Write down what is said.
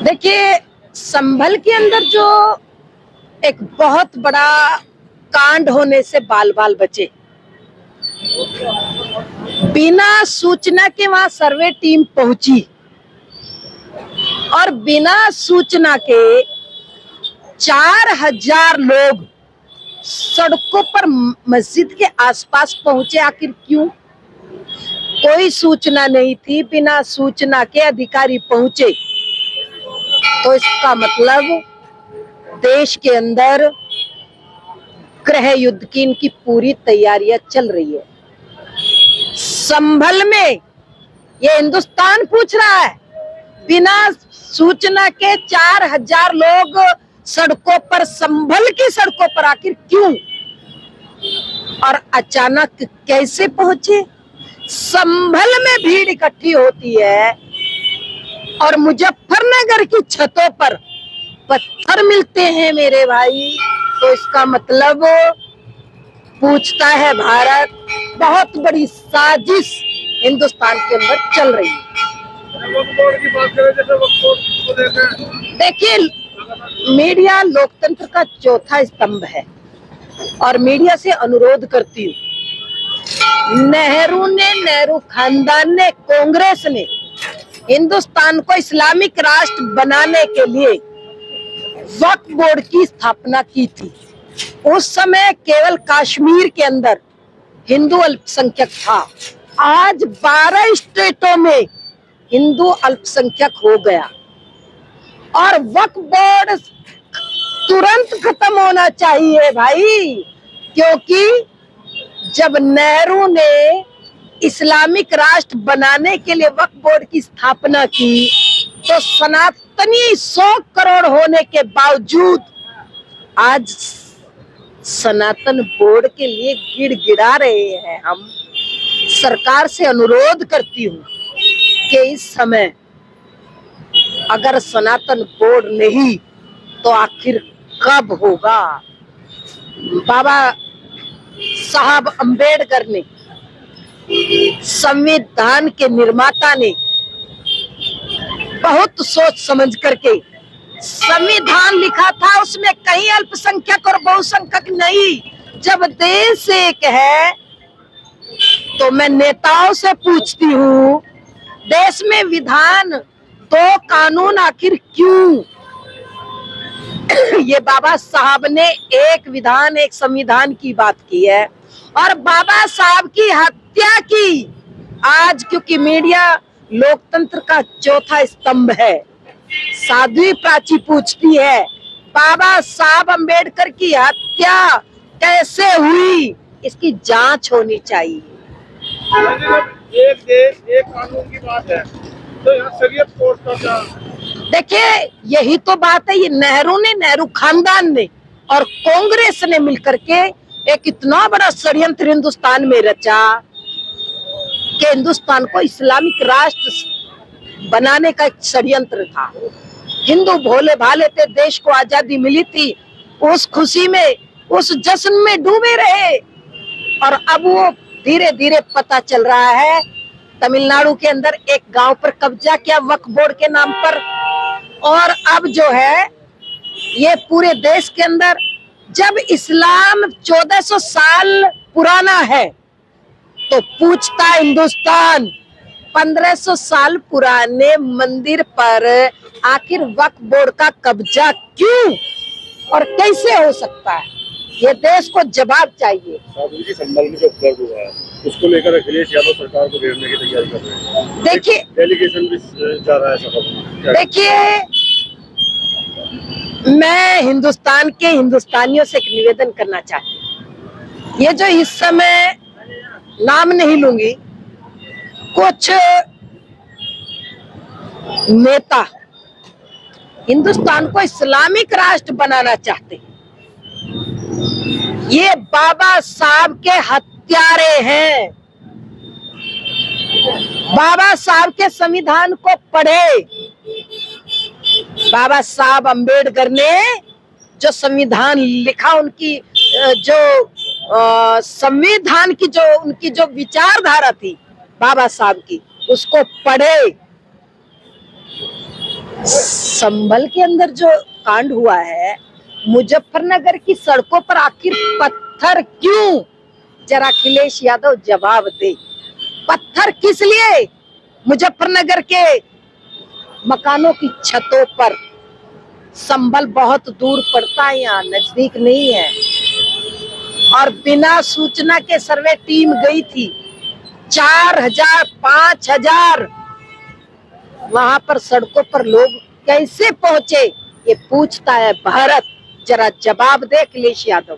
देखिए, संभल के अंदर जो एक बहुत बड़ा कांड होने से बाल बाल बचे। बिना सूचना के वहां सर्वे टीम पहुंची और बिना सूचना के 4000 लोग सड़कों पर मस्जिद के आसपास पहुंचे। आखिर क्यों? कोई सूचना नहीं थी, बिना सूचना के अधिकारी पहुंचे। तो इसका मतलब देश के अंदर गृह युद्ध की इनकी पूरी तैयारियां चल रही है। संभल में ये हिंदुस्तान पूछ रहा है, बिना सूचना के 4000 लोग सड़कों पर, संभल की सड़कों पर आखिर क्यों और अचानक कैसे पहुंचे? संभल में भीड़ इकट्ठी होती है और मुजफ्फरनगर की छतों पर पत्थर मिलते हैं मेरे भाई। तो इसका मतलब पूछता है भारत, बहुत बड़ी साजिश हिंदुस्तान के अंदर चल रही है। देखिए, मीडिया लोकतंत्र का चौथा स्तंभ है और मीडिया से अनुरोध करती हूँ, नेहरू खानदान ने, कांग्रेस ने हिंदुस्तान को इस्लामिक राष्ट्र बनाने के लिए वक्फ बोर्ड की स्थापना की थी। उस समय केवल कश्मीर के अंदर हिंदू अल्पसंख्यक था। आज 12 स्टेटों में हिंदू अल्पसंख्यक हो गया और वक्फ बोर्ड तुरंत खत्म होना चाहिए भाई, क्योंकि जब नेहरू ने इस्लामिक राष्ट्र बनाने के लिए वक्फ बोर्ड की स्थापना की तो सनातनी 100 करोड़ होने के बावजूद आज सनातन बोर्ड के लिए गिड़गिड़ा रहे हैं। हम सरकार से अनुरोध करती हूँ कि इस समय अगर सनातन बोर्ड नहीं तो आखिर कब होगा? बाबा साहब अंबेडकर ने, संविधान के निर्माता ने बहुत सोच समझ करके संविधान लिखा था। उसमें कहीं अल्पसंख्यक और बहुसंख्यक नहीं। जब देश एक है तो मैं नेताओं से पूछती हूँ, देश में विधान तो कानून आखिर क्यों? ये बाबा साहब ने एक विधान, एक संविधान की बात की है और बाबा साहब की हत्या की। आज क्योंकि मीडिया लोकतंत्र का चौथा स्तंभ है, साध्वी प्राची पूछती है, बाबा साहब अंबेडकर की हत्या कैसे हुई? इसकी जांच होनी चाहिए। एक देश एक कानून की बात है, तो यहाँ शरीयत कोर्ट का क्या? देखिए, यही तो बात है। ये नेहरू खानदान ने और कांग्रेस ने मिलकर के एक इतना बड़ा षड्यंत्र हिंदुस्तान में रचा कि हिंदुस्तान को इस्लामिक राष्ट्र बनाने का एक षड्यंत्र था। हिंदू भोले भाले थे, देश को आजादी मिली थी, उस खुशी में, उस जश्न में डूबे रहे और अब वो धीरे धीरे पता चल रहा है। तमिलनाडु के अंदर एक गांव पर कब्जा किया वक्फ बोर्ड के नाम पर और अब जो है ये पूरे देश के अंदर, जब इस्लाम 1400 साल पुराना है तो पूछता हिंदुस्तान 1500 साल पुराने मंदिर पर आखिर वक्फ बोर्ड का कब्जा क्यों और कैसे हो सकता है? ये देश को जवाब चाहिए। संभल में जो फ्लड हुआ है उसको लेकर अखिलेश यादव सरकार को घेरने की तैयारी कर रहे हैं। देखिए, डेलीगेशन भी जा रहा है सफर। देखिए, मैं हिंदुस्तान के हिंदुस्तानियों से एक निवेदन करना चाहती हूँ। ये जो इस समय, नाम नहीं लूंगी, कुछ नेता हिंदुस्तान को इस्लामिक राष्ट्र बनाना चाहते हैं। ये बाबा साहब के हत्यारे हैं। बाबा साहब के संविधान को पढ़े। बाबा साहब अंबेडकर ने जो संविधान लिखा, उनकी जो संविधान की जो उनकी जो विचारधारा थी बाबा साहब की, उसको पढ़े संभल के अंदर जो कांड हुआ है, मुजफ्फरनगर की सड़कों पर आखिर पत्थर क्यों? जरा अखिलेश यादव जवाब दे। पत्थर किस लिए? मुजफ्फरनगर के मकानों की छतों पर। संभल बहुत दूर पड़ता है, यहाँ नजदीक नहीं है। और बिना सूचना के सर्वे टीम गई थी। 4000 5000 वहां पर सड़कों पर लोग कैसे पहुंचे, ये पूछता है भारत। जरा जवाब दे अखिलेश यादव।